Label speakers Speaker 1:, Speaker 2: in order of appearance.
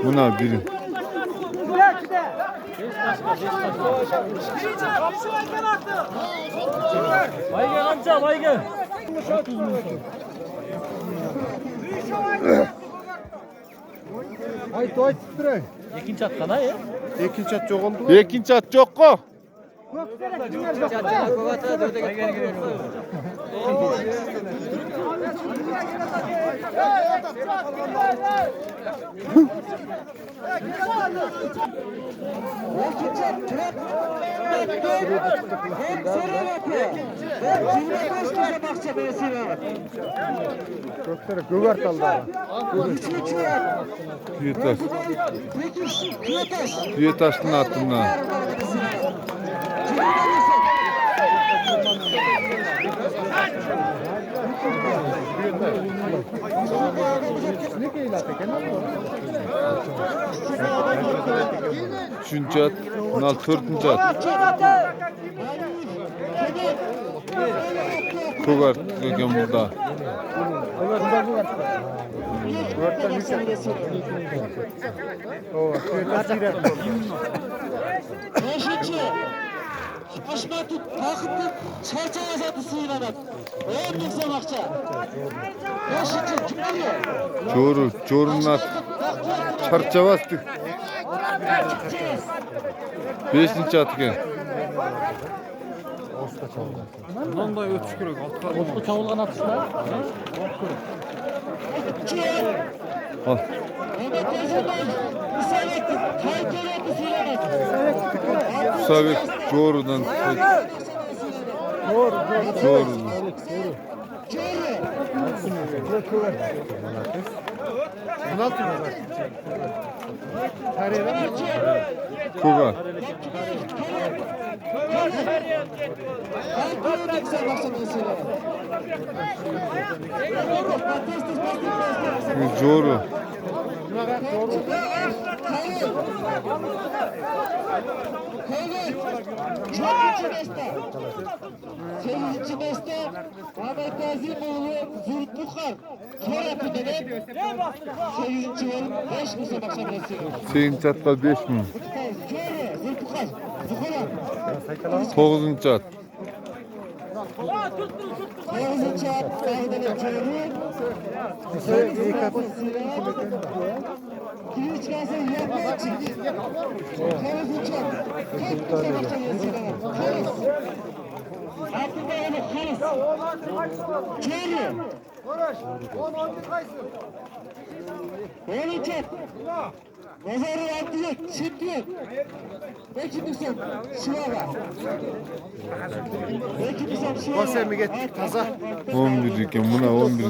Speaker 1: Buna birim.
Speaker 2: Baygın amca baygın.
Speaker 3: Ay toy tutturay.
Speaker 2: İkinci at kana ya.
Speaker 3: Ekinci at çok oldu.
Speaker 1: Ekinci at yok ko.
Speaker 3: Göktere göğert aldı.
Speaker 1: Yutaş. Yutaş'ın altından. Üçüncü at, bunlar dördüncü at. Kogart gögen burada.
Speaker 4: Başma tut, takıp tut, çerçeve satı sıyırarak. Oğlum yüksek akça. Beşinci, kim geliyor?
Speaker 1: Çoğurun at. Çarçavastık. Beşinci at gel.
Speaker 2: Bundan da ötüş kürek. Otlu çavulgan atışlar.
Speaker 1: Al.
Speaker 4: Mehmet Yazılmaz, İsa'nın kayıtları yapı sıyırarak.
Speaker 1: Sabit çoğurudan. Çoğurudan. Koga. Çoğuru.
Speaker 4: Sekizinci beste Ahmet Nazimoğlu Zürt Bukhar. Kerapı dedim. Sekizinci bölüm 5 Musa Bakşabresi.
Speaker 1: Sekizinci atla 5 mi?
Speaker 4: Zürt Bukhar. Zuhura.
Speaker 1: Dokuzuncu at.
Speaker 4: Sekizinci at. Sahiden ötürü. Kimi çıkarsa yapmaya çık. Sekizinci at. Tek Musa Bakşabresi. Altında yani halis. Çağırıyor. Böyle çek. Nazarı artıyor, çekiyor. Belki bir sen şuraya. Belki bir sen şuraya.
Speaker 3: Konser mi gittik taza?
Speaker 1: 11 iken buna 11.